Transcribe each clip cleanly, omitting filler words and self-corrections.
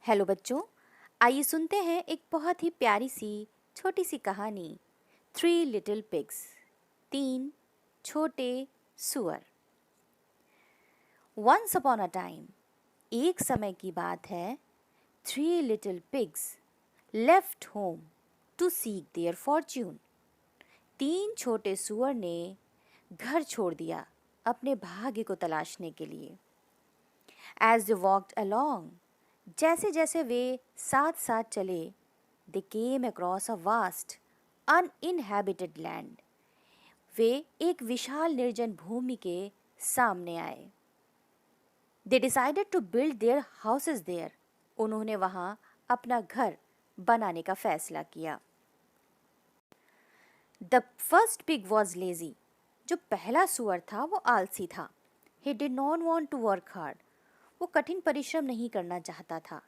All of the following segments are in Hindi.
हेलो बच्चों, आइए सुनते हैं एक बहुत ही प्यारी सी छोटी सी कहानी। थ्री लिटिल पिग्स, तीन छोटे सुअर। वंस अपॉन अ टाइम, एक समय की बात है, three little pigs left home to seek their fortune. तीन छोटे सुअर ने घर छोड़ दिया अपने भाग्य को तलाशने के लिए। एज दे वॉक्ड अलोंग, जैसे जैसे वे साथ साथ चले, they came across a vast uninhabited land. वे एक विशाल निर्जन भूमि के सामने आए। They decided to build their houses there. उन्होंने वहां अपना घर बनाने का फैसला किया। The first pig was lazy. जो पहला सुअर था वो आलसी था। He did not want to work hard. वो कठिन परिश्रम नहीं करना चाहता था।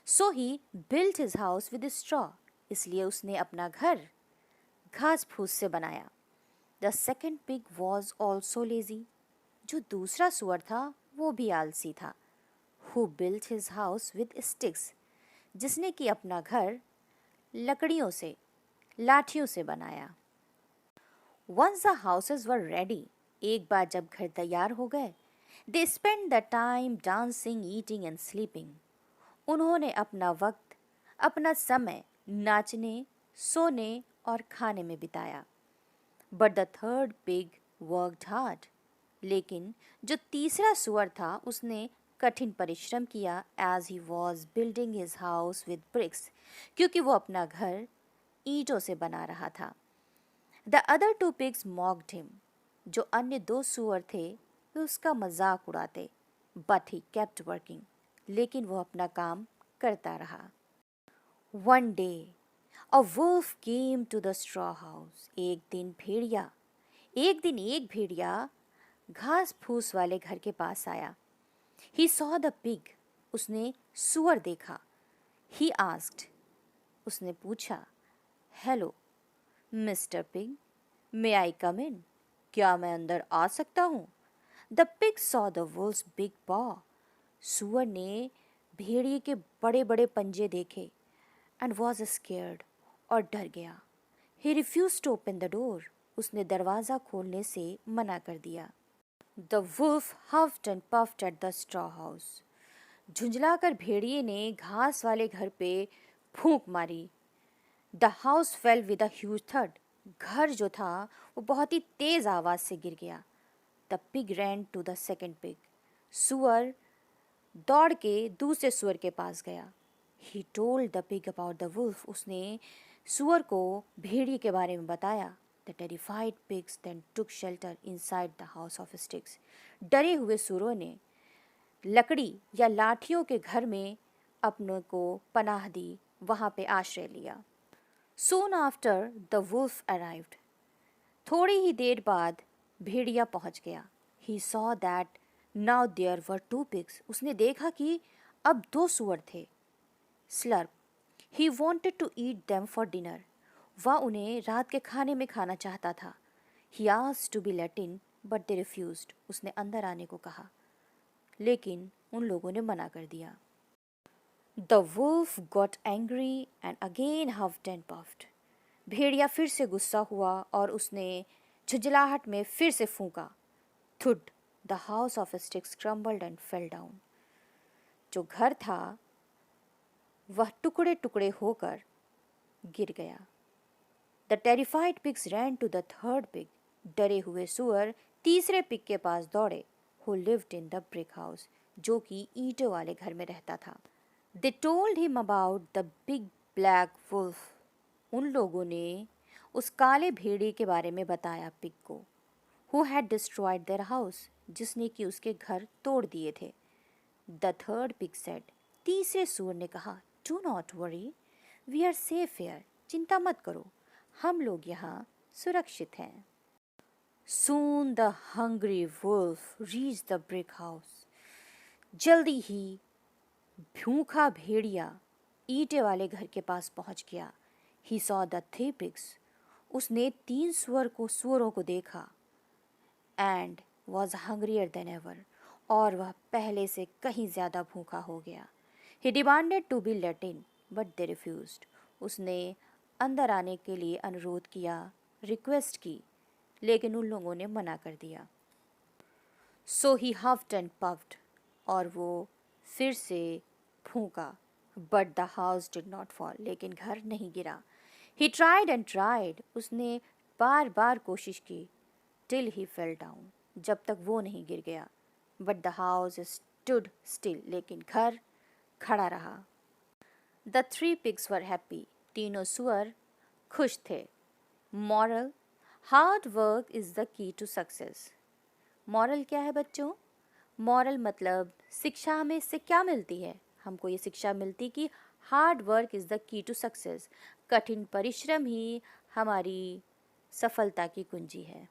So he built his house with straw. इसलिए उसने अपना घर घास फूस से बनाया। The second pig was also lazy. जो दूसरा सुअर था वो भी आलसी था। Who built his house with sticks. जिसने कि अपना घर लकड़ियों से, लाठियों से बनाया। Once the houses were ready, एक बार जब घर तैयार हो गए, they spend the time dancing, eating and sleeping. उन्होंने अपना वक्त, अपना समय नाचने, सोने और खाने में बिताया। But the third pig worked hard. लेकिन जो तीसरा सुअर था उसने कठिन परिश्रम किया। As he was building his house with bricks, क्योंकि वो अपना घर ईंटों से बना रहा था। The other two pigs mocked him. जो अन्य दो सुअर थे वे उसका मजाक उड़ाते। But he kept working. लेकिन वो अपना काम करता रहा। One day a wolf came to the straw house. एक दिन एक भेड़िया घास फूस वाले घर के पास आया। He saw the pig. उसने सुअर देखा। He asked. उसने पूछा, हेलो मिस्टर पिग, मे आई कम इन? क्या मैं अंदर आ सकता हूँ? The pig saw the wolves big पॉ। सुअर ने भेड़िए के बड़े बड़े पंजे देखे एंड वॉज स्केयर्ड, और डर गया। He refuse to open the door. उसने दरवाज़ा खोलने से मना कर दिया। The wolf huffed and puffed at the straw house. झुंझलाकर भेड़िए ने घास वाले घर पे फूंक मारी। The house fell with a huge thud. घर जो था वो बहुत ही तेज आवाज से गिर गया। The pig ran to the second pig. सुअर दौड़ के दूसरे सुअर के पास गया। He told the pig about the wolf. उसने सुअर को भेड़िए के बारे में बताया। The terrified pigs then took shelter inside the house of sticks. डरे हुए सुअरों ने लकड़ी या लाठियों के घर में अपनों को पनाह दी, वहां पे आश्रय लिया। Soon after the wolf arrived. थोड़ी ही देर बाद भेड़िया पहुंच गया। He saw that now there were two pigs. उसने देखा कि अब दो सुअर थे। Slurp. He wanted to eat them for dinner. वह उन्हें रात के खाने में खाना चाहता था। He asked to be let in, but they refused. उसने अंदर आने को कहा, लेकिन उन लोगों ने मना कर दिया। The wolf got angry and again huffed and puffed. भेड़िया फिर से गुस्सा हुआ और उसने झुंझलाहट में फिर से फूंका। Thud. The house of sticks crumbled and fell down. जो घर था वह टुकड़े टुकड़े होकर गिर गया। The terrified pigs ran to the third pig. डरे हुए सुअर तीसरे पिग के पास दौड़े। Who lived in the brick house. जो कि ईंटों वाले घर में रहता था। They told him about the big black wolf. उन लोगों ने उस काले भेड़िए के बारे में बताया पिग को। Who had destroyed their house. जिसने कि उसके घर तोड़ दिए थे। The third pig said. तीसरे सुअर ने कहा, do not worry, we are safe here. चिंता मत करो, हम लोग यहाँ सुरक्षित हैं। Soon the hungry wolf reach the brick house. जल्दी ही भूखा भेड़िया ईंटे वाले घर के पास पहुंच गया। He saw the three pigs. उसने तीन सुअरों को देखा। And was हंग्रियर then ever. और वह पहले से कहीं ज्यादा भूखा हो गया। He demanded to be let in, but they refused. उसने अंदर आने के लिए अनुरोध किया, रिक्वेस्ट की, लेकिन उन लोगों ने मना कर दिया. So he huffed and puffed, और वो फिर से फूंका. But the house did not fall, लेकिन घर नहीं गिरा. He tried and tried, उसने बार बार कोशिश की. Till he fell down, जब तक वो नहीं गिर गया. But the house stood still, लेकिन घर खड़ा रहा. The three pigs were happy, तीनों सुअर खुश थे. Moral: Hard work is the key to success. Moral क्या है बच्चों? मॉरल मतलब शिक्षा हमें इससे क्या मिलती है? हमको ये शिक्षा मिलती कि hard work is the key to success. कठिन परिश्रम ही हमारी सफलता की कुंजी है.